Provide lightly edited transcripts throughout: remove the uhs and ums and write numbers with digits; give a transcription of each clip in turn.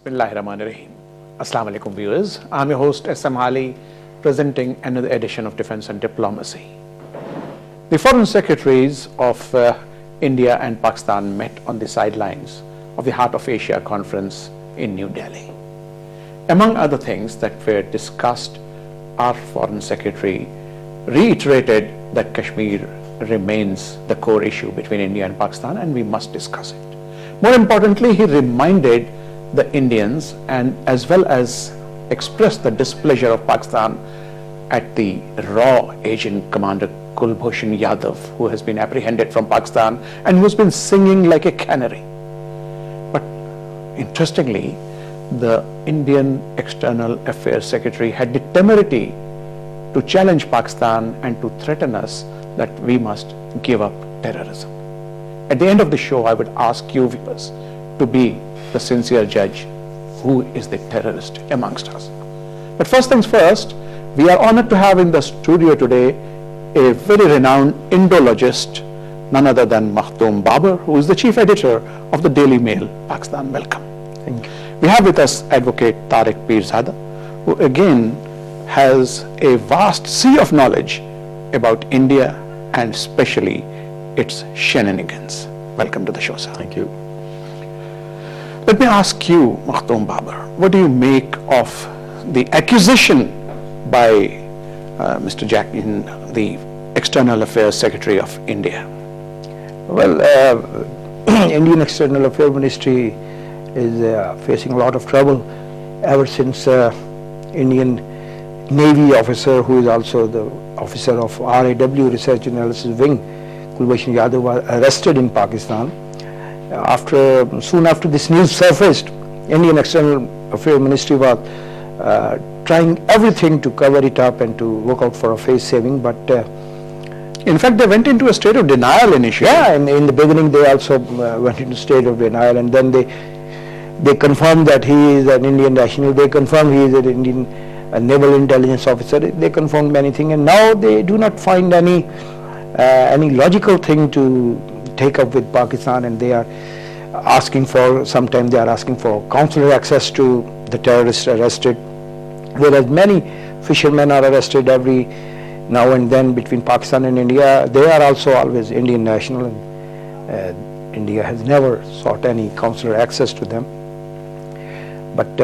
Bismillahirrahmanirrahim. Assalamu alaikum viewers. I'm your host SM Ali, presenting another edition of Defense and Diplomacy. The foreign secretaries of India and Pakistan met on the sidelines of the Heart of Asia conference in New Delhi. Among other things that were discussed, our foreign secretary reiterated that Kashmir remains the core issue between India and Pakistan and we must discuss it. More importantly, he reminded the Indians and as well as expressed the displeasure of Pakistan at the raw Asian commander Kulbhushan Yadav, who has been apprehended from Pakistan and who's been singing like a canary. But interestingly, the Indian External Affairs Secretary had the temerity to challenge Pakistan and to threaten us that we must give up terrorism. At the end of the show, I would ask you viewers to be the sincere judge who is the terrorist amongst us. But first things first, we are honored to have in the studio today a very renowned Indologist, none other than Makhdoom Babar, who is the chief editor of the Daily Mail, Pakistan. Welcome. Thank you. We have with us Advocate Tariq Pirzada, who again has a vast sea of knowledge about India and especially its shenanigans. Welcome to the show, sir. Thank you. Let me ask you, Makhdoom Babar, what do you make of the accusation by Mr. Jackson, the External Affairs Secretary of India? Well, Indian External Affairs Ministry is facing a lot of trouble ever since Indian Navy officer, who is also the officer of RAW, Research Analysis Wing, Kulbhushan Yadav, was arrested in Pakistan. Soon after this news surfaced, Indian External Affairs Ministry was trying everything to cover it up and to work out for a face saving, but in fact they went into a state of denial initially. Yeah, and in the beginning they also went into state of denial, and then they confirmed that he is an Indian national, they confirmed he is an Indian naval intelligence officer, they confirmed many things, and now they do not find any logical thing to take up with Pakistan, and they are asking for, sometimes they are asking for consular access to the terrorists arrested, whereas many fishermen are arrested every now and then between Pakistan and India. They are also always Indian national, and India has never sought any consular access to them. But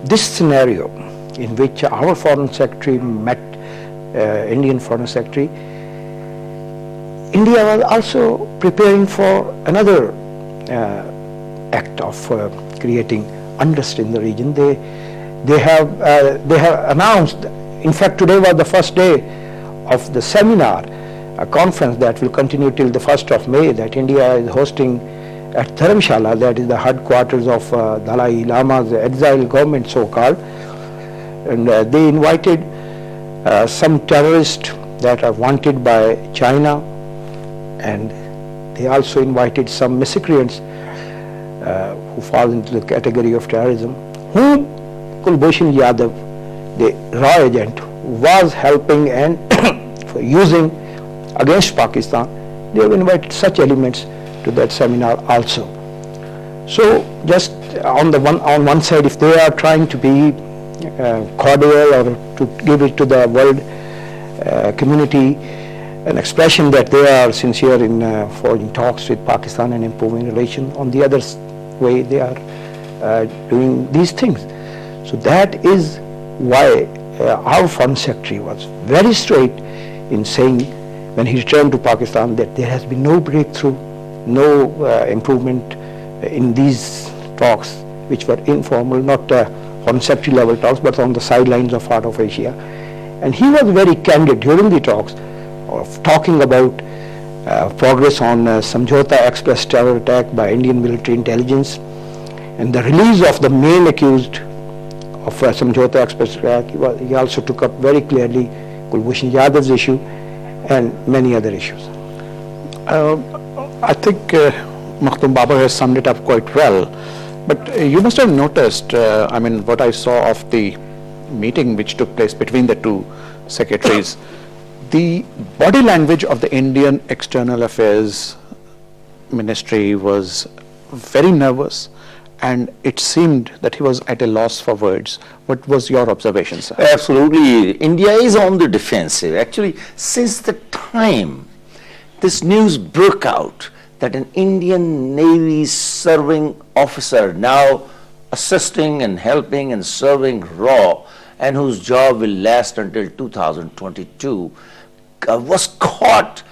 this scenario in which our foreign secretary met Indian foreign secretary, India was also preparing for another act of creating unrest in the region. They have announced, in fact today was the first day of the seminar, a conference that will continue till the 1st of May, that India is hosting at Dharamshala, that is the headquarters of Dalai Lama's exiled government, so-called, and they invited some terrorists that are wanted by China, and they also invited some miscreants who fall into the category of terrorism, whom Kulbhushan Yadav, the raw agent, was helping and using against Pakistan. They have invited such elements to that seminar also. So just on one side, if they are trying to be cordial or to give it to the world community an expression that they are sincere in forging talks with Pakistan and improving relations, on the other way they are doing these things. So that is why our foreign secretary was very straight in saying, when he returned to Pakistan, that there has been no breakthrough, no improvement in these talks, which were informal, not foreign secretary level talks, but on the sidelines of Heart of Asia. And he was very candid during the talks of talking about progress on Samjhauta Express terror attack by Indian military intelligence and the release of the main accused of Samjhauta Express attack. He also took up very clearly Kulbhushan Yadav's issue and many other issues. I think Makhdoom Babar has summed it up quite well, but you must have noticed, what I saw of the meeting which took place between the two secretaries, the body language of the Indian External Affairs Ministry was very nervous and it seemed that he was at a loss for words. What was your observation, sir? Absolutely. India is on the defensive. Actually, since the time this news broke out that an Indian Navy serving officer, now assisting and helping and serving RAW, and whose job will last until 2022, was caught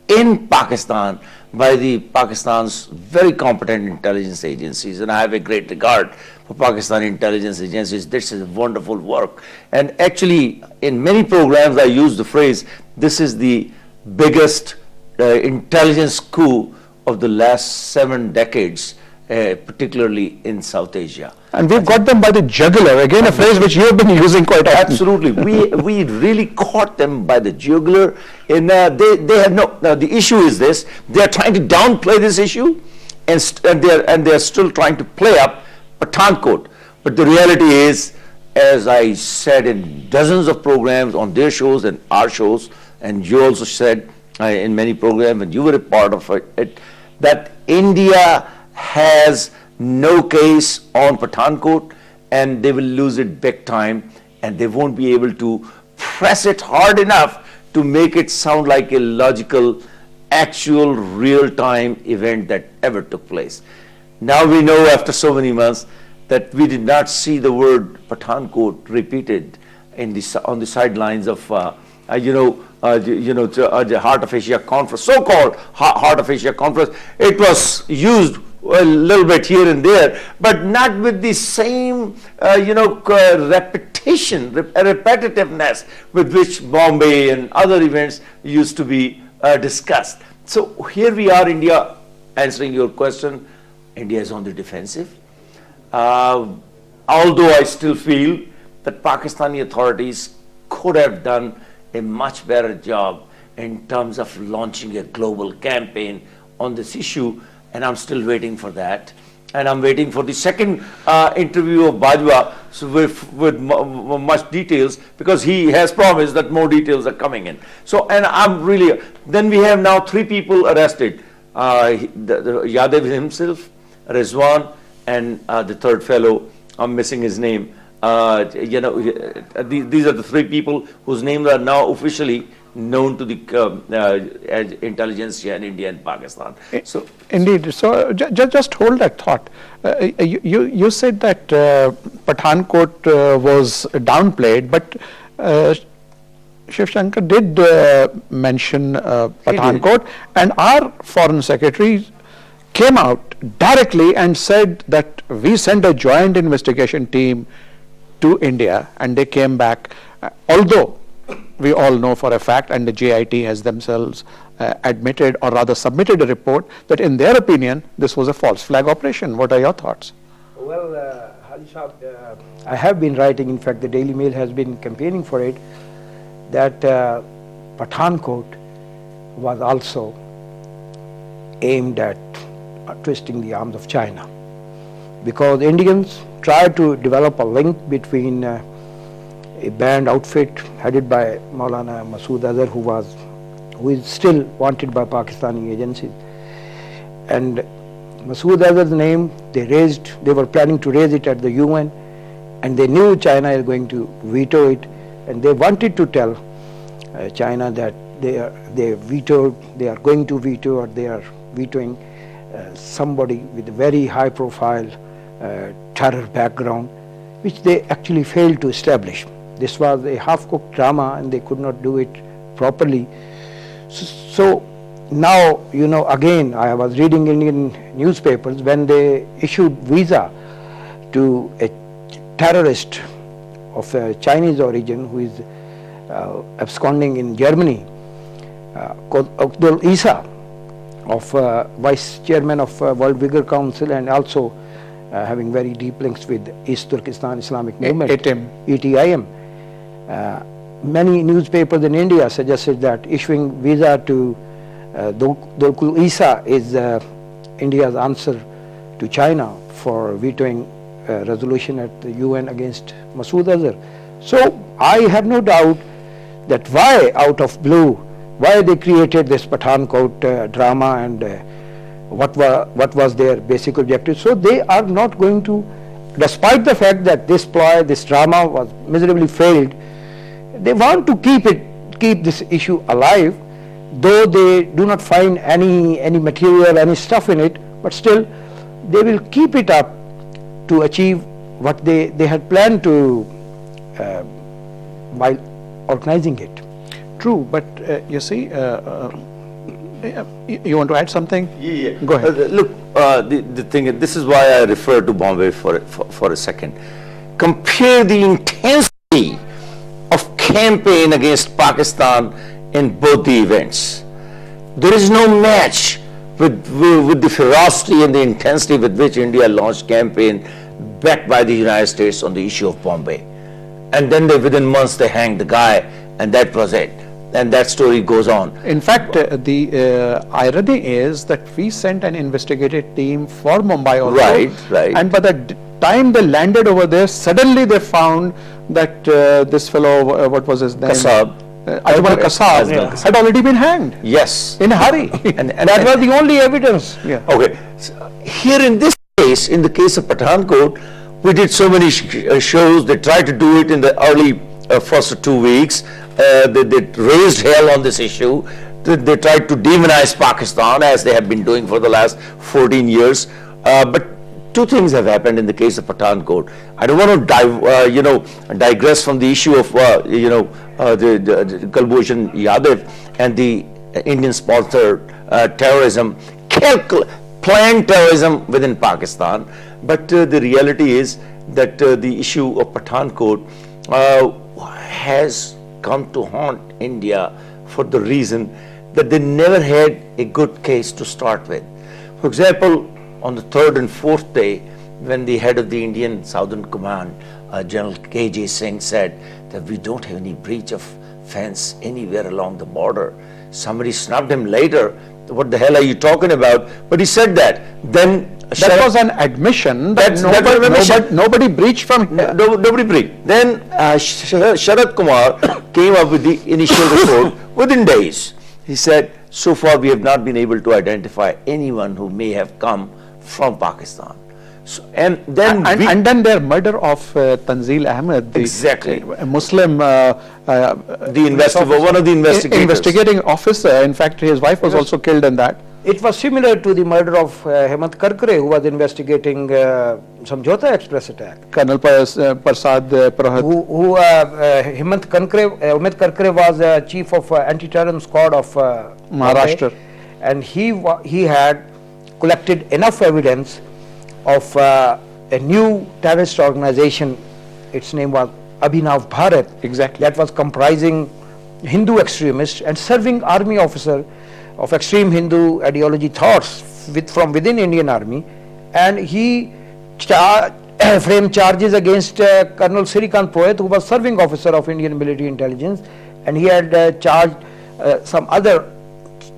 in Pakistan by the Pakistan's very competent intelligence agencies, and I have a great regard for Pakistani intelligence agencies. This is wonderful work, and actually in many programs I use the phrase, this is the biggest intelligence coup of the last 7 decades, particularly in South Asia. And we've got them by the jugular, again a phrase which you have been using quite often. Absolutely. We really caught them by the jugular, and they have no, now the issue is this, they're trying to downplay this issue, and they're still trying to play up Pathankot. But the reality is, as I said in dozens of programs on their shows and our shows, and you also said in many programs, and you were a part of it, that India has no case on Pathankot, and they will lose it big time, and they won't be able to press it hard enough to make it sound like a logical, actual, real-time event that ever took place. Now we know after so many months that we did not see the word Pathankot repeated in on the sidelines of the Heart of Asia conference, so-called Heart of Asia conference. It was used a little bit here and there, but not with the same, repetitiveness with which Bombay and other events used to be discussed. So here we are, India, answering your question, India is on the defensive. Although I still feel that Pakistani authorities could have done a much better job in terms of launching a global campaign on this issue, and I'm still waiting for that. And I'm waiting for the second interview of Bajwa with much details, because he has promised that more details are coming in. So, and I'm really, then we have now 3 people arrested, Yadav himself, Rizwan, and the third fellow, I'm missing his name. These are the 3 people whose names are now officially known to the intelligence in India and Pakistan. So indeed. So just hold that thought. You said that Pathankot was downplayed, but Shiv Shankar did mention Pathankot, and our foreign secretary came out directly and said that we sent a joint investigation team to India, and they came back, although we all know for a fact, and the JIT has themselves admitted, or rather submitted a report, that in their opinion this was a false flag operation. What are your thoughts? Well, Haji Saab, I have been writing, in fact the Daily Mail has been campaigning for it, that Pathankot was also aimed at twisting the arms of China, because Indians tried to develop a link between a band outfit headed by Maulana Masood Azhar, who is still wanted by Pakistani agencies, and Masood Azhar's name they were planning to raise it at the UN, and they knew China is going to veto it, and they wanted to tell China that they are going to veto, or they are vetoing somebody with a very high profile terror background, which they actually failed to establish. This was a half-cooked drama, and they could not do it properly. So now, again, I was reading Indian newspapers when they issued visa to a terrorist of Chinese origin who is absconding in Germany, Abdul Isa, of vice chairman of World Uyghur Council, and also having very deep links with East Turkestan Islamic Movement, ETIM. Many newspapers in India suggested that issuing visa to Abdul Isa is India's answer to China for vetoing resolution at the UN against Masood Azhar. So I have no doubt that why out of blue, why they created this Pathankot drama, and what was their basic objective. So they are not going to, despite the fact that this ploy, this drama was miserably failed, they want to keep this issue alive, though they do not find any material, any stuff in it, but still they will keep it up to achieve what they had planned to by organizing it. True, but you see, you want to add something? Yeah. Go ahead. Look, the thing is, this is why I refer to Bombay for a second. Compare the intensity of campaign against Pakistan in both the events. There is no match with the ferocity and the intensity with which India launched campaign backed by the United States on the issue of Bombay. And then within months they hanged the guy, and that was it. And that story goes on. In fact, the irony is that we sent an investigative team for Mumbai also. Right. And by the time they landed over there, suddenly they found that this fellow, what was his name? Kasab. Ajmal Kasab had already been hanged. Yes. In a hurry. And That was the only evidence. Yeah. Okay. So here in this case, in the case of Pathankot, we did so many shows. They tried to do it in the early first 2 weeks. They raised hell on this issue. They tried to demonize Pakistan, as they have been doing for the last 14 years. But two things have happened in the case of Pathankot. I don't want to digress from the issue of the Kulbhushan Yadav and the Indian-sponsored terrorism, planned terrorism within Pakistan. But the reality is that the issue of Pathankot has come to haunt India for the reason that they never had a good case to start with. For example, on the third and fourth day, when the head of the Indian Southern Command, General K.J. Singh, said that we don't have any breach of fence anywhere along the border, somebody snubbed him later. What the hell are you talking about? But he said that. Then that was an admission that nobody breached from here. Nobody breached. Then Sharad Kumar came up with the initial report within days. He said, so far we have not been able to identify anyone who may have come from Pakistan. So, and then their murder of Tanzeel Ahmed, the Muslim, the investigator, one of the investigators, investigating officer. In fact, his wife was also killed in that. It was similar to the murder of Hemant Karkare, who was investigating Samjhota Express attack. Colonel Prasad Purohit. Hemant Karkare was chief of anti-terrorism squad of Maharashtra, and he had collected enough evidence of a new terrorist organization. Its name was Abhinav Bharat. Exactly. That was comprising Hindu extremists and serving army officer of extreme Hindu ideology thoughts from within Indian Army, and he framed charges against Colonel Sirikant Purohit, who was serving officer of Indian military intelligence, and he had charged some other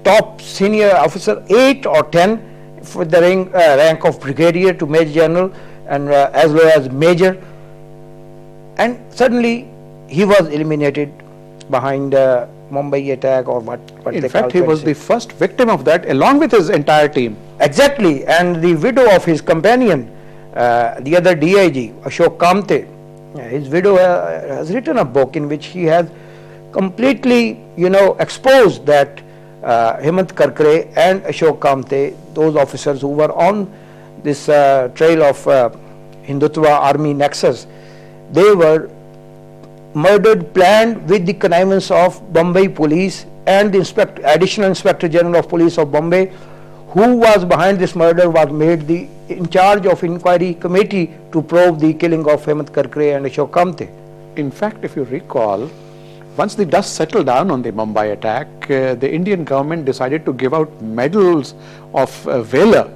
top senior officer, 8 or 10, with the rank of brigadier to major general, and as well as major, and suddenly he was eliminated behind Mumbai attack, or what in fact he was the first victim of that, along with his entire team. Exactly. And the widow of his companion, the other DIG, Ashok Kamte, his widow has written a book in which he has completely exposed that Hemant Karkare and Ashok Kamte, those officers who were on this trail of Hindutva army nexus, they were murdered, planned with the connivance of Bombay police and the additional Inspector General of Police of Bombay, who was behind this murder, was made in charge of inquiry committee to probe the killing of Hemant Karkare and Ashok Kamte. In fact, if you recall, once the dust settled down on the Mumbai attack, the Indian government decided to give out medals of valor,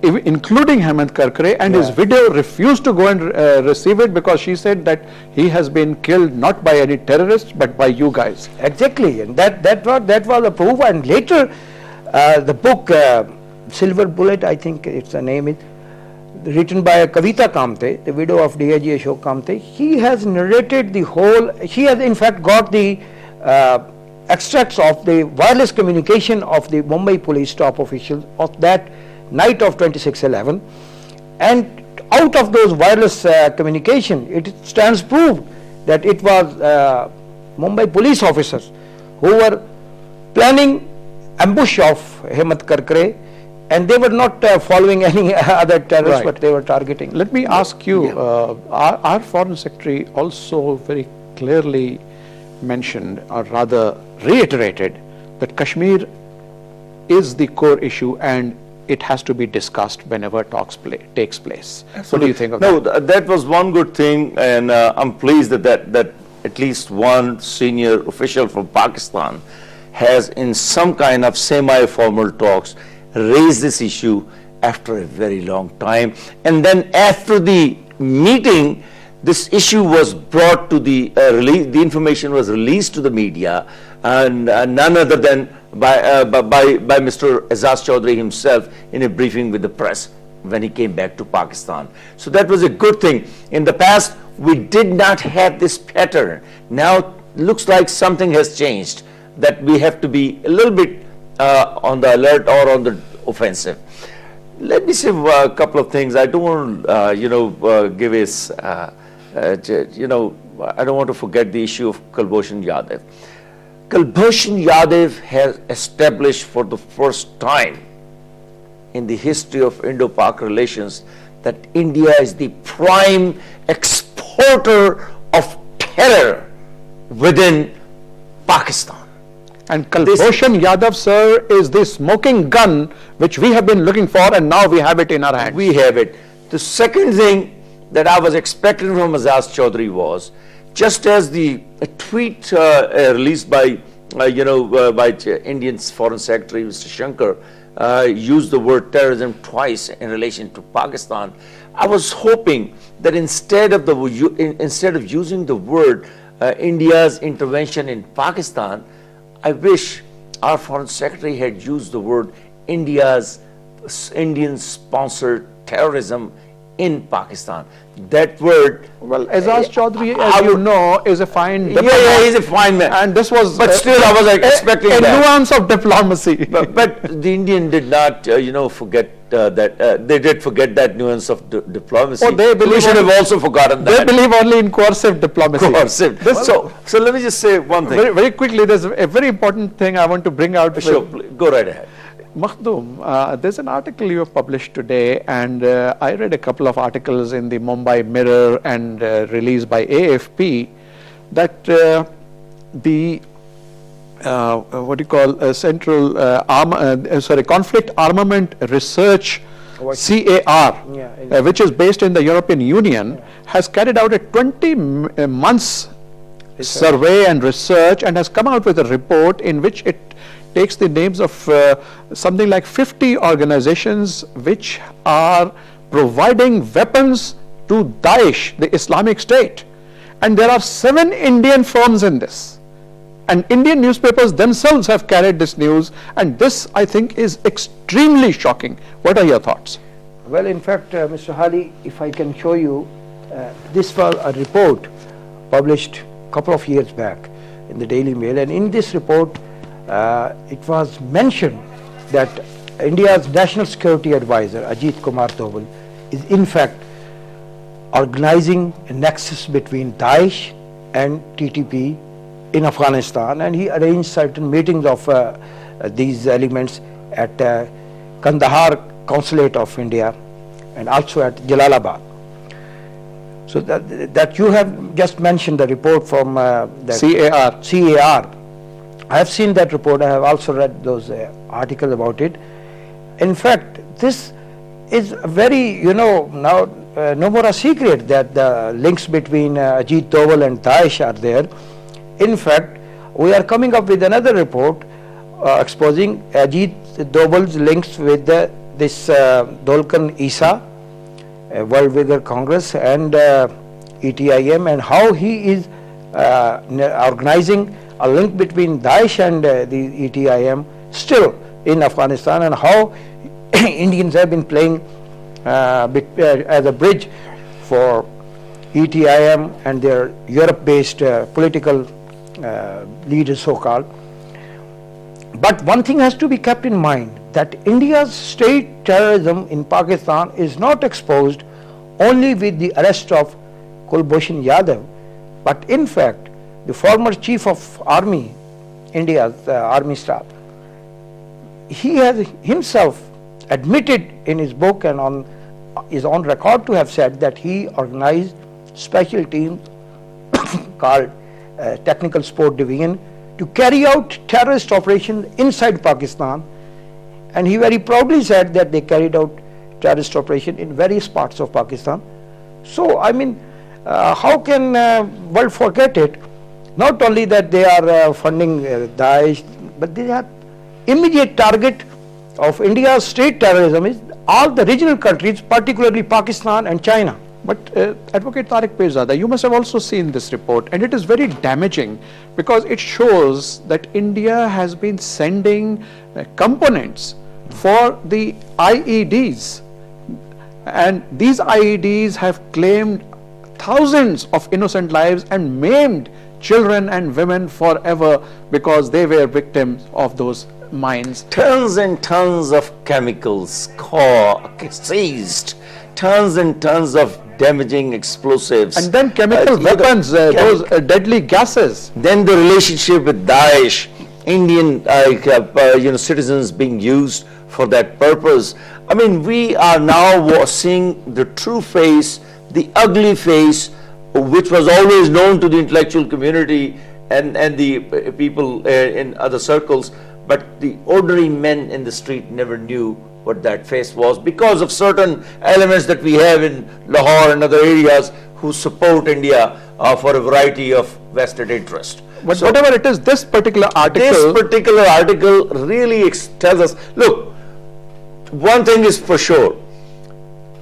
including Hemant Karkare, and his widow refused to go and receive it because she said that he has been killed not by any terrorists but by you guys. Exactly, and that was a proof. And later, the book Silver Bullet, I think it's the name, is written by Kavita Kamte, the widow of DIG Ashok Kamte. He has narrated the whole. She has in fact got the extracts of the wireless communication of the Mumbai police top officials of that night of 26/11, and out of those wireless communication, it stands proved that it was Mumbai police officers who were planning ambush of Hemant Karkare, and they were not following any other terrorists, Right. but they were targeting. Let me ask you, our Foreign Secretary also very clearly mentioned, or rather reiterated, that Kashmir is the core issue and it has to be discussed whenever talks takes place. What do you think of that? No, that was one good thing, and I'm pleased that at least one senior official from Pakistan has, in some kind of semi-formal talks, raised this issue after a very long time. And then after the meeting, this issue was brought to the information was released to the media, and none other than by Mr. Azaz Chaudhry himself in a briefing with the press when he came back to Pakistan. So that was a good thing. In the past, we did not have this pattern. Now looks like something has changed, that we have to be a little bit on the alert or on the offensive. Let me say a couple of things. I don't want to give us, I don't want to forget the issue of Kulbhushan Yadav. Kulbhushan Yadav has established for the first time in the history of Indo-Pak relations that India is the prime exporter of terror within Pakistan. And Kulbhushan Yadav, sir, is the smoking gun which we have been looking for, and now we have it in our hands. We have it. The second thing that I was expecting from Azaz Chaudhry was, just as the tweet released by Indian Foreign Secretary Mr. Shankar used the word terrorism twice in relation to Pakistan, I was hoping that instead of using the word India's intervention in Pakistan, I wish our Foreign Secretary had used the word Indian-sponsored terrorism in Pakistan. That word. Well, Azaz Chaudhry, as you know, is a fine diplomat. Yeah, he's a fine man. And this was, but still, I was expecting a that. nuance of diplomacy. But the Indian did not, forget that. They did forget that nuance of diplomacy. Oh, they believe we should have also forgotten They that. believe only in coercive diplomacy. Coercive. So let me just say one thing. Very, very quickly, there's a very important thing I want to bring out. Sure, go right ahead. Makhdoom, there's an article you have published today, and I read a couple of articles in the Mumbai Mirror and released by AFP, that the Conflict Armament Research, CAR, which is based in the European Union, has carried out a 20 months survey and research, and has come out with a report in which it takes the names of something like 50 organizations which are providing weapons to Dā'ish, the Islamic State. And there are 7 Indian firms in this. And Indian newspapers themselves have carried this news, and this, I think, is extremely shocking. What are your thoughts? Well, in fact, Mr. Hali, if I can show you, this was a report published a couple of years back in the Daily Mail, and in this report, it was mentioned that India's National Security Advisor, Ajit Kumar Doval, is in fact organizing a nexus between Daesh and TTP in Afghanistan, and he arranged certain meetings of these elements at Kandahar Consulate of India and also at Jalalabad. So that you have just mentioned the report from CAR. I have seen that report. I have also read those articles about it. In fact, this is very, now no more a secret that the links between Ajit Doval and Daesh are there. In fact, we are coming up with another report exposing Ajit Doval's links with this Dolkan Isa, World Vigor Congress, and ETIM, and how he is organizing a link between Daesh and the ETIM still in Afghanistan, and how Indians have been playing as a bridge for ETIM and their Europe-based political leaders, so-called. But one thing has to be kept in mind, that India's state terrorism in Pakistan is not exposed only with the arrest of Kulbhushan Yadav, but in fact the former chief of army, India's army staff, he has himself admitted in his book and is on record to have said that he organized special teams called Technical Support Division to carry out terrorist operations inside Pakistan, and he very proudly said that they carried out terrorist operation in various parts of Pakistan. So I mean, how can world forget it? Not only that they are funding Daesh, but they are immediate target of India's state terrorism is all the regional countries, particularly Pakistan and China. But Advocate Tariq Pirzada, you must have also seen this report, and it is very damaging because it shows that India has been sending components for the IEDs, and these IEDs have claimed thousands of innocent lives and maimed children and women forever because they were victims of those mines. Tons and tons of chemicals seized, tons and tons of damaging explosives. And then chemical weapons, those deadly gases. Then the relationship with Daesh, Indian citizens being used for that purpose. I mean, we are now seeing the true face, the ugly face, which was always known to the intellectual community and the people in other circles, but the ordinary men in the street never knew what that face was because of certain elements that we have in Lahore and other areas who support India for a variety of vested interest. But so, whatever it is, this particular article really tells us, look, one thing is for sure,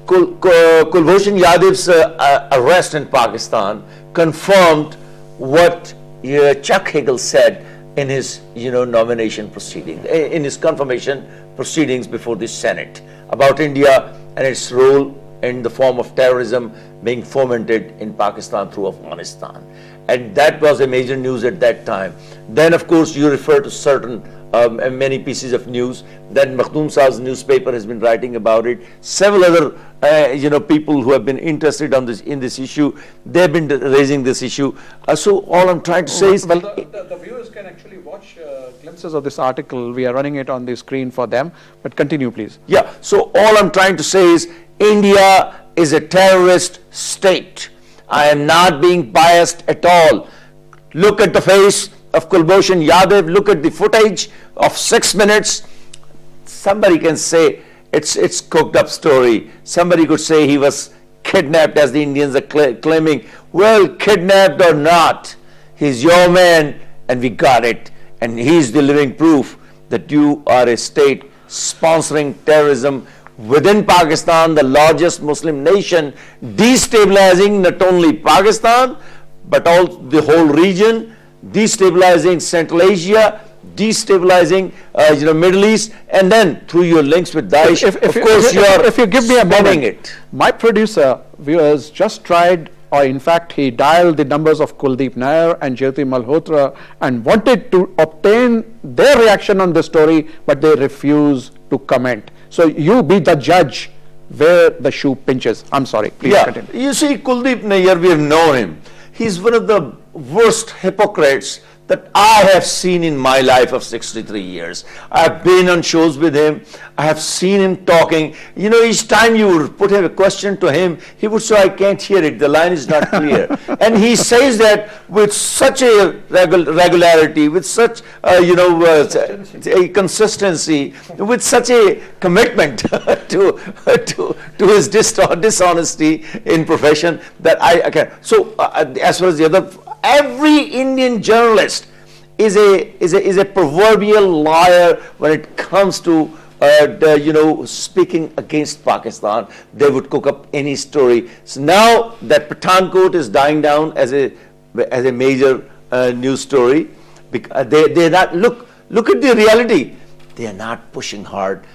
Kulbhushan Yadav's arrest in Pakistan confirmed what Chuck Hagel said in his nomination proceeding, in his confirmation proceedings before the Senate about India and its role in the form of terrorism being fomented in Pakistan through Afghanistan. And that was a major news at that time. Then of course you refer to certain many pieces of news. Then Makhdoom Saab's newspaper has been writing about it. Several other people who have been interested in this issue, they've been raising this issue. So all I'm trying to say is, well, the viewers can actually watch glimpses of this article. We are running it on the screen for them, but continue please. Yeah, so all I'm trying to say is India is a terrorist state. I am not being biased at all. Look at the face of Kulbhushan Yadav, look at the footage of 6 minutes. Somebody can say it's cooked up story. Somebody could say he was kidnapped, as the Indians are claiming. Well, kidnapped or not, he's your man and we got it. And he's the living proof that you are a state sponsoring terrorism within Pakistan, the largest Muslim nation, destabilizing not only Pakistan but also the whole region, destabilizing Central Asia, destabilizing Middle East, and then through your links with Daesh, if you give me a moment, my producer viewers just tried, or in fact he dialed the numbers of Kuldeep Nair and Jyoti Malhotra and wanted to obtain their reaction on the story, but they refuse to comment. So you be the judge where the shoe pinches. I'm sorry, please continue. You see, Kuldeep Nair, we have known him. He's one of the worst hypocrites that I have seen in my life of 63 years. I've been on shows with him. I have seen him talking. Each time you would put a question to him, he would say, I can't hear it. The line is not clear. And he says that with such a regularity, with such, a consistency, with such a commitment to his dishonesty in profession that I can. So as far as the other, every Indian journalist is a proverbial liar when it comes to speaking against Pakistan. They would cook up any story. So now that Pathankot is dying down as a major news story, they're not look at the reality. They are not pushing hard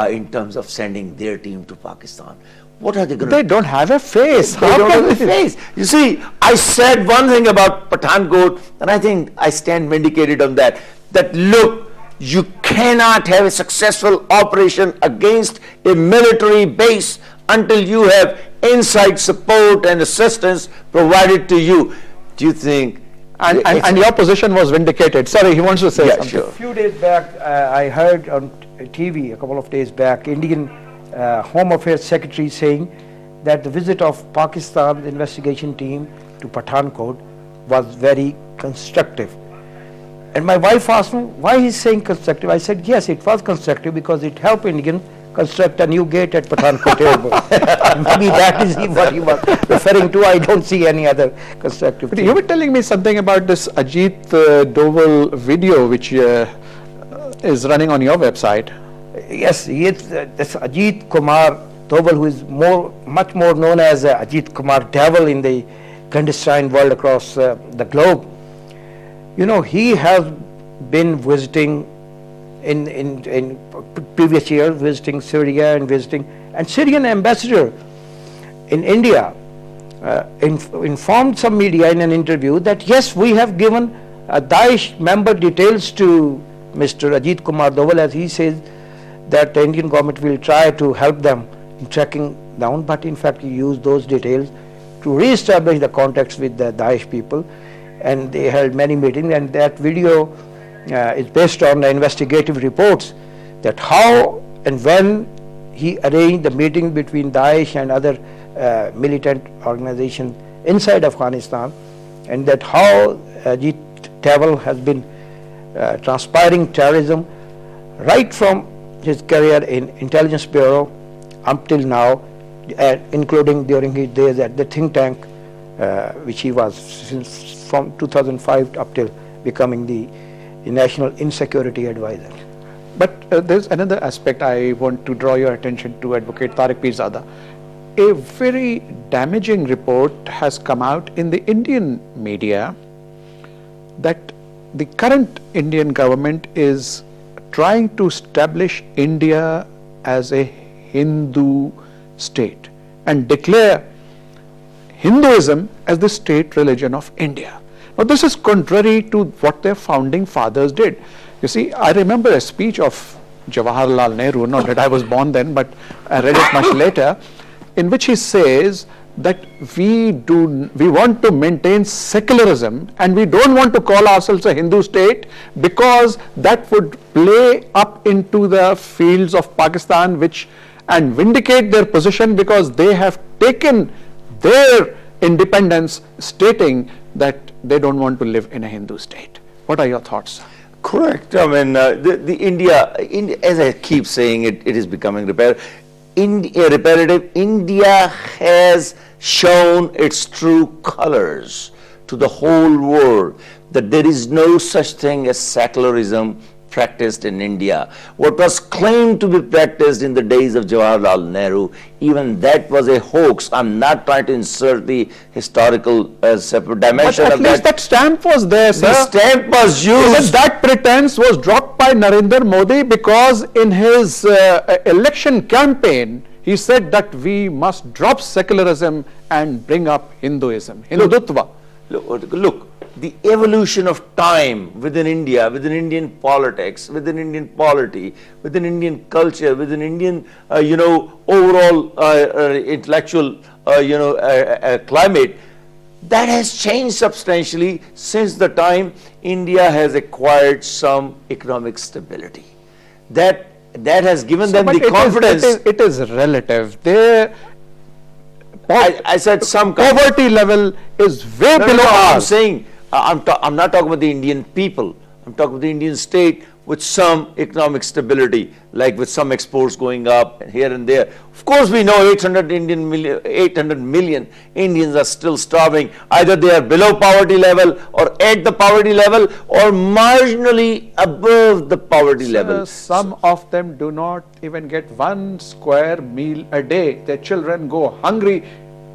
in terms of sending their team to Pakistan. What are they going to do? They don't have a face. They don't have a face. You see, I said one thing about Pathankot, and I think I stand vindicated on that. That look, You cannot have a successful operation against a military base until you have inside support and assistance provided to you. Do you think? And your position was vindicated. Sorry, he wants to say something. Sure. A few days back, I heard on TV a couple of days back, Indian Home Affairs Secretary saying that the visit of Pakistan's investigation team to Pathankot was very constructive. And my wife asked me, why he's saying constructive? I said, yes, it was constructive because it helped Indians construct a new gate at Pathankot Airport. Maybe that is what he was referring to. I don't see any other constructive But thing. you were telling me something about this Ajit Doval video which is running on your website. Yes, he is this Ajit Kumar Doval, who is much more known as Ajit Kumar Devil in the clandestine world across the globe. You know, he has been visiting in previous years, visiting Syria and Syrian ambassador in India informed some media in an interview that yes, we have given Dā'ish member details to Mr. Ajit Kumar Doval, as he says that the Indian government will try to help them in tracking down, but in fact he used those details to re-establish the contacts with the Dā'ish people, and they held many meetings, and that video is based on the investigative reports that how and when he arranged the meeting between Dā'ish and other militant organizations inside Afghanistan, and that how Ajit Doval has been transpiring terrorism right from his career in intelligence bureau until now, including during his days at the think tank, which he was since from 2005 up till becoming the National Insecurity Advisor. But there's another aspect I want to draw your attention to, Advocate Tariq Pirzada. A very damaging report has come out in the Indian media that the current Indian government is trying to establish India as a Hindu state and declare Hinduism as the state religion of India. Now, this is contrary to what their founding fathers did. You see, I remember a speech of Jawaharlal Nehru, not that I was born then, but I read it much later, in which he says that we want to maintain secularism and we don't want to call ourselves a Hindu state because that would play up into the fields of Pakistan and vindicate their position because they have taken their independence, stating that they don't want to live in a Hindu state. What are your thoughts? Correct. I mean, India, as I keep saying, it is becoming repetitive. India has shown its true colors to the whole world, that there is no such thing as secularism practiced in India. What was claimed to be practiced in the days of Jawaharlal Nehru, even that was a hoax. I'm not trying to insert the historical separate dimension But at of least that stamp was there, sir. The stamp was Isn't used. that pretense was dropped by Narendra Modi because in his election campaign, he said that we must drop secularism and bring up Hinduism, Hindutva. Look, the evolution of time within India, within Indian politics, within Indian polity, within Indian culture, within Indian, overall intellectual, climate, that has changed substantially since the time India has acquired some economic stability. That has given them the confidence. It is relative. I said some poverty level is way below I'm ours. saying, I'm not talking about the Indian people. I'm talking about the Indian state with some economic stability, like with some exports going up here and there. Of course, we know 800 million Indians are still starving. Either they are below poverty level or at the poverty level or marginally above the poverty level. Some of them do not even get 1 square meal a day. Their children go hungry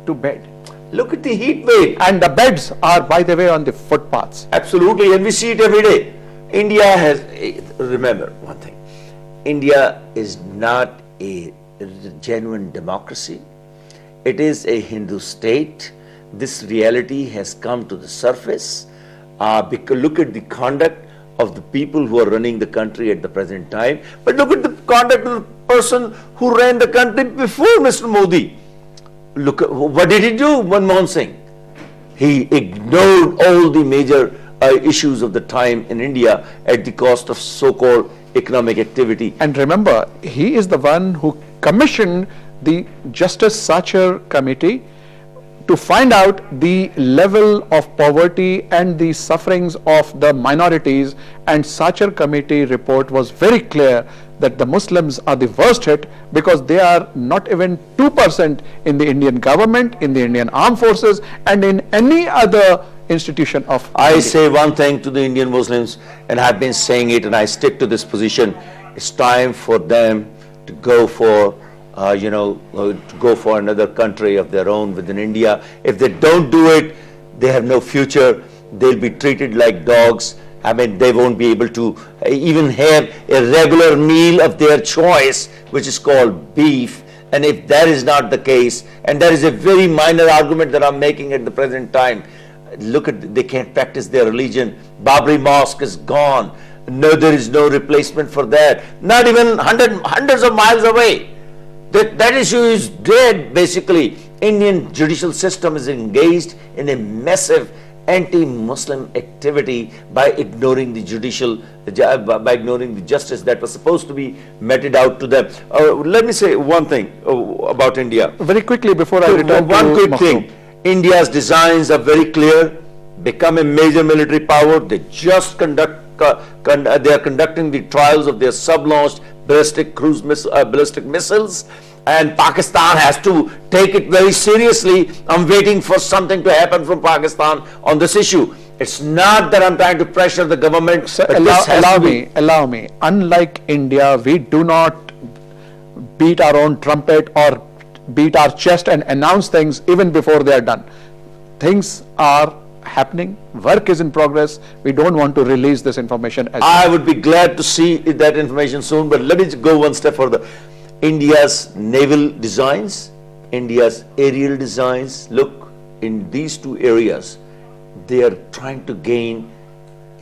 to bed. Look at the heat wave. And the beds are, by the way, on the footpaths. Absolutely, and we see it every day. India has, remember one thing, India is not a genuine democracy. It is a Hindu state. This reality has come to the surface because look at the conduct of the people who are running the country at the present time, but look at the conduct of the person who ran the country before Mr. Modi. Look at what did he do, Manmohan Singh? He ignored all the major issues of the time in India at the cost of so-called economic activity. And remember, he is the one who commissioned the Justice Sacher Committee to find out the level of poverty and the sufferings of the minorities, and Sacher Committee report was very clear that the Muslims are the worst hit because they are not even 2% in the Indian government, in the Indian armed forces, and in any other institution of I India. say one thing to the Indian Muslims, and I've been saying it and I stick to this position. It's time for them to go for to go for another country of their own within India. If they don't do it, they have no future. They'll be treated like dogs. I mean, they won't be able to even have a regular meal of their choice, which is called beef. And if that is not the case, and that is a very minor argument that I'm making at the present time, look at, they can't practice their religion. Babri Mosque is gone. No, there is no replacement for that. Not even hundreds of miles away. That issue is dead, basically. Indian judicial system is engaged in a massive anti-Muslim activity by ignoring the by ignoring the justice that was supposed to be meted out to them. Let me say one thing about India. Very quickly before I return One to quick Maktoum. thing. India's designs are very clear. Become a major military power. They just they are conducting the trials of their sub-launched ballistic missiles, and Pakistan has to take it very seriously. I'm waiting for something to happen from Pakistan on this issue. It's not that I'm trying to pressure the government. Sir, but this has to be- allow me. Unlike India, we do not beat our own trumpet or beat our chest and announce things even before they are done. Things are happening. Work is in progress. We don't want to release this information as I would be glad to see that information soon, but let me go one step further. India's naval designs, India's aerial designs, look, in these two areas, they are trying to gain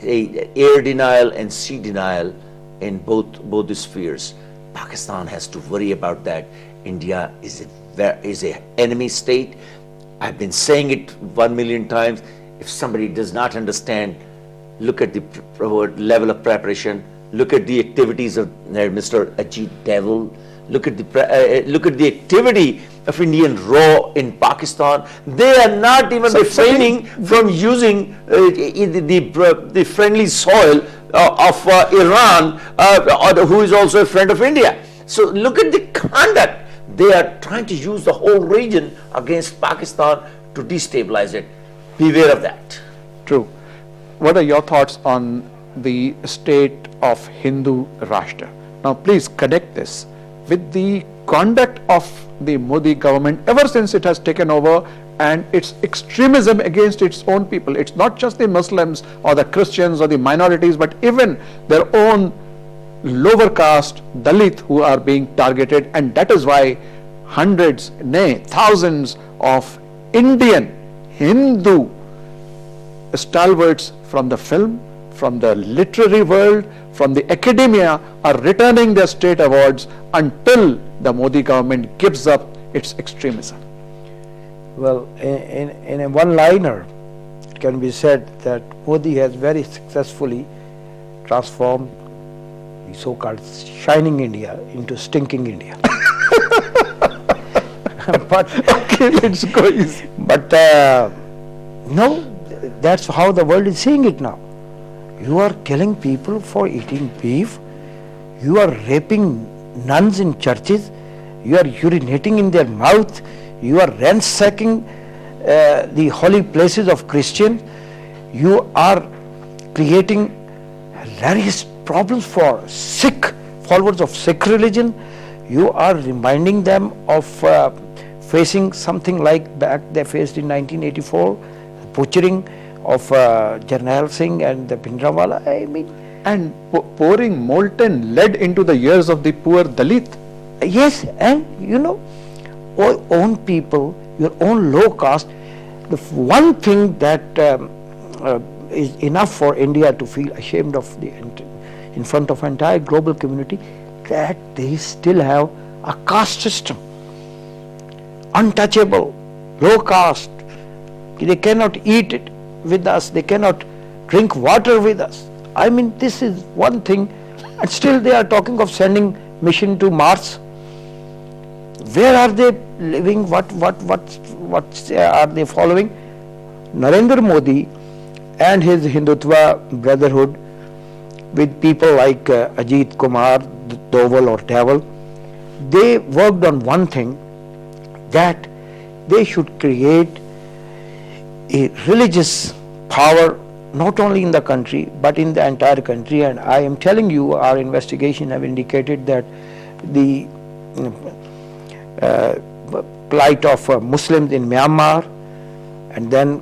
air denial and sea denial in both the spheres. Pakistan has to worry about that. India is a enemy state. I've been saying it 1 million times. If somebody does not understand, look at the level of preparation. Look at the activities of Mr. Ajit Devil. Look at the activity of Indian RAW in Pakistan. They are not even refraining from using the friendly soil of Iran, who is also a friend of India. So look at the conduct. They are trying to use the whole region against Pakistan to destabilize it. Beware of that. true. What are your thoughts on the state of Hindu Rashtra? Now please connect this with the conduct of the Modi government ever since it has taken over, and its extremism against its own people. It's not just the Muslims or the Christians or the minorities, but even their own lower caste Dalit who are being targeted, and that is why hundreds, nay, thousands of Indian Hindu stalwarts from the film, from the literary world, from the academia are returning their state awards until the Modi government gives up its extremism. Well, in a one-liner, it can be said that Modi has very successfully transformed the so-called shining India into stinking India. But Okay, let's go easy. But no, that's how the world is seeing it now. You are killing people for eating beef. You are raping nuns in churches. You are urinating in their mouth. You are ransacking the holy places of Christians. You are creating hilarious problems for Sikh, followers of Sikh religion. You are reminding them of facing something like back they faced in 1984, butchering of Jarnail Singh and the Bhindranwala. I mean, And pouring molten lead into the ears of the poor Dalit. yes, and you know, your own people, your own low caste. The one thing that is enough for India to feel ashamed of in front of entire global community that they still have a caste system, untouchable, low caste. They cannot eat it with us, they cannot drink water with us. I mean, this is one thing, and still they are talking of sending mission to Mars. Where are they living? What are they following? Narendra Modi and his Hindutva brotherhood, with people like Ajit Kumar, Doval or Deval, they worked on one thing, that they should create a religious power not only in the country but in the entire country. And I am telling you, our investigation have indicated that the plight of Muslims in Myanmar, and then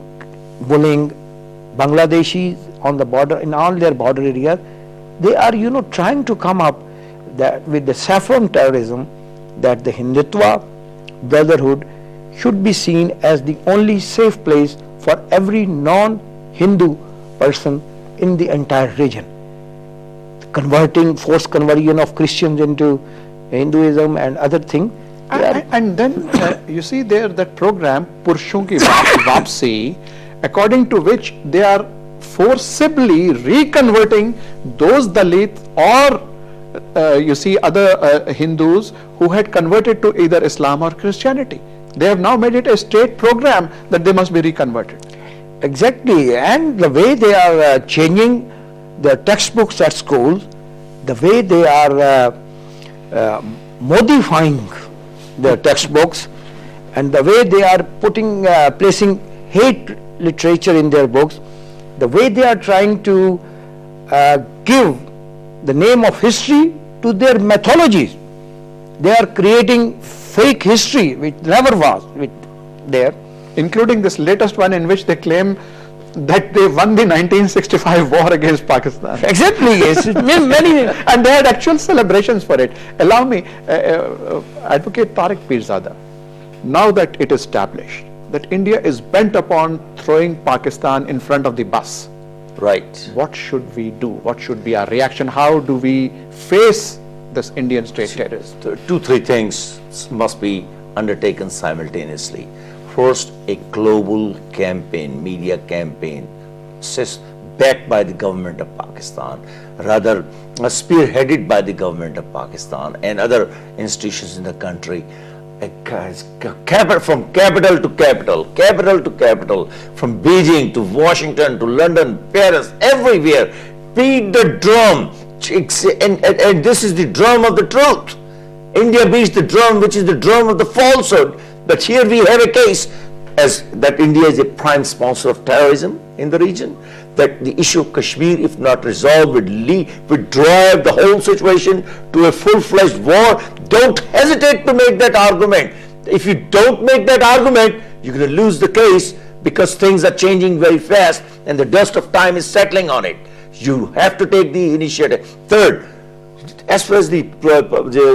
bullying Bangladeshis on the border, in all their border areas, they are trying to come up with the saffron terrorism, that the Hindutva brotherhood should be seen as the only safe place for every non-Hindu person in the entire region. Forced conversion of Christians into Hinduism and other things. And then you see there that program Purushon Ki Vapsi, according to which they are forcibly reconverting those Dalit or you see other Hindus who had converted to either Islam or Christianity. They have now made it a state program that they must be reconverted. Exactly, and the way they are changing the textbooks at schools, the way they are modifying the textbooks, and the way they are placing hate literature in their books, the way they are trying to give the name of history to their mythologies. They are creating fake history which never was there. Including this latest one in which they claim that they won the 1965 war against Pakistan. Exactly, yes. Many, and they had actual celebrations for it. Allow me, Advocate Tariq Pirzada, now that it is established that India is bent upon throwing Pakistan in front of the bus. Right. What should we do? What should be our reaction? How do we face this Indian state terrorist? 2-3 things must be undertaken simultaneously. First, a global campaign, media campaign, backed by the government of Pakistan, rather spearheaded by the government of Pakistan and other institutions in the country, from capital to capital, from Beijing to Washington to London, Paris, everywhere, beat the drum, and this is the drum of the truth. India beats the drum, which is the drum of the falsehood. But here we have a case that India is a prime sponsor of terrorism in the region, that the issue of Kashmir, if not resolved, would drive the whole situation to a full-fledged war. Don't hesitate to make that argument. If you don't make that argument, you're going to lose the case, because things are changing very fast and the dust of time is settling on it. You have to take the initiative. Third, as far as the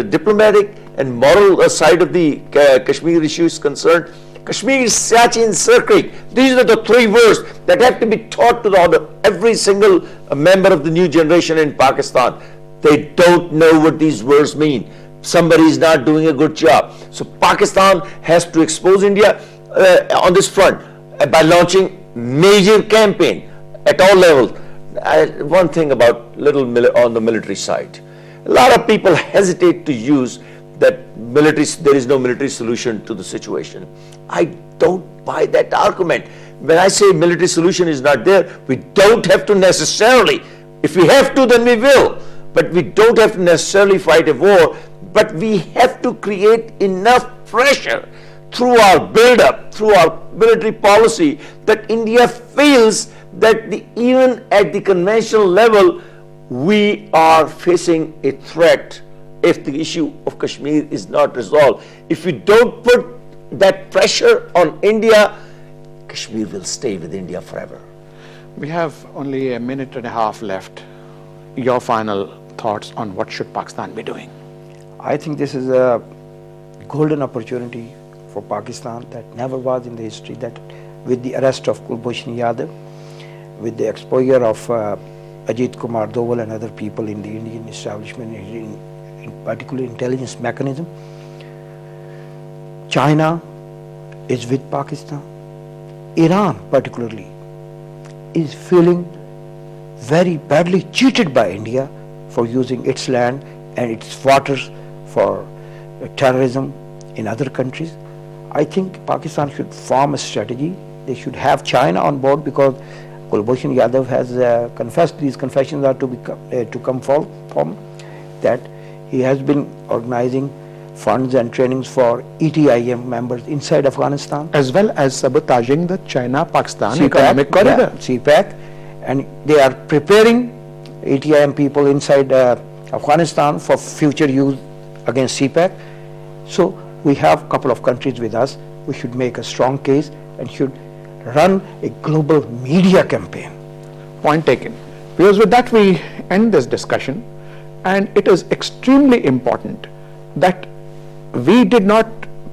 diplomatic and moral side of the Kashmir issue is concerned, Kashmir, Siachen, Sirkrik, these are the 3 words that have to be taught to every single member of the new generation in Pakistan. They don't know what these words mean. Somebody is not doing a good job. So Pakistan has to expose India on this front by launching major campaign at all levels. One thing about on the military side, a lot of people hesitate to use that there is no military solution to the situation. I don't buy that argument. When I say military solution is not there, we don't have to necessarily. If we have to, then we will. But we don't have to necessarily fight a war. But we have to create enough pressure through our build-up, through our military policy, that India feels that even at the conventional level, we are facing a threat if the issue of Kashmir is not resolved. If we don't put that pressure on India, Kashmir will stay with India forever. We have only a minute and a half left. Your final thoughts on what should Pakistan be doing? I think this is a golden opportunity for Pakistan that never was in the history, that with the arrest of Kulbhushan Yadav, with the exposure of Ajit Kumar Doval and other people in the Indian establishment, in particular intelligence mechanism. China is with Pakistan. Iran particularly is feeling very badly cheated by India for using its land and its waters for terrorism in other countries. I think Pakistan should form a strategy. They should have China on board, because Kulbhushan Yadav has confessed, these confessions are to come from, that he has been organizing funds and trainings for ETIM members inside Afghanistan. As well as sabotaging the China-Pakistan economic corridor. Yeah, CPAC, and they are preparing ETIM people inside Afghanistan for future use against CPAC. So we have a couple of countries with us. We should make a strong case and should run a global media campaign. Point taken. Because with that we end this discussion, and it is extremely important that we did not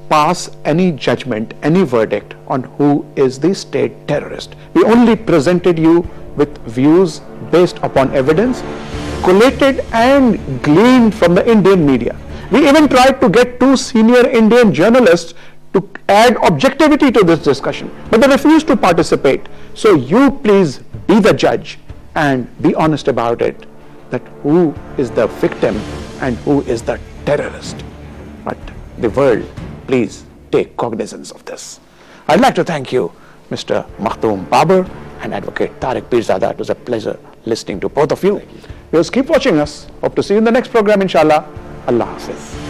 pass any judgment, any verdict on who is the state terrorist. We only presented you with views based upon evidence collated and gleaned from the Indian media. We even tried to get 2 senior Indian journalists to add objectivity to this discussion, but they refused to participate. So you please be the judge and be honest about it, that who is the victim and who is the terrorist. But the world, please take cognizance of this. I'd like to thank you, Mr. Makhdoom Babar and Advocate Tariq Pirzada. It was a pleasure listening to both of you. Viewers, keep watching us. Hope to see you in the next program, inshallah. Allah Hafiz.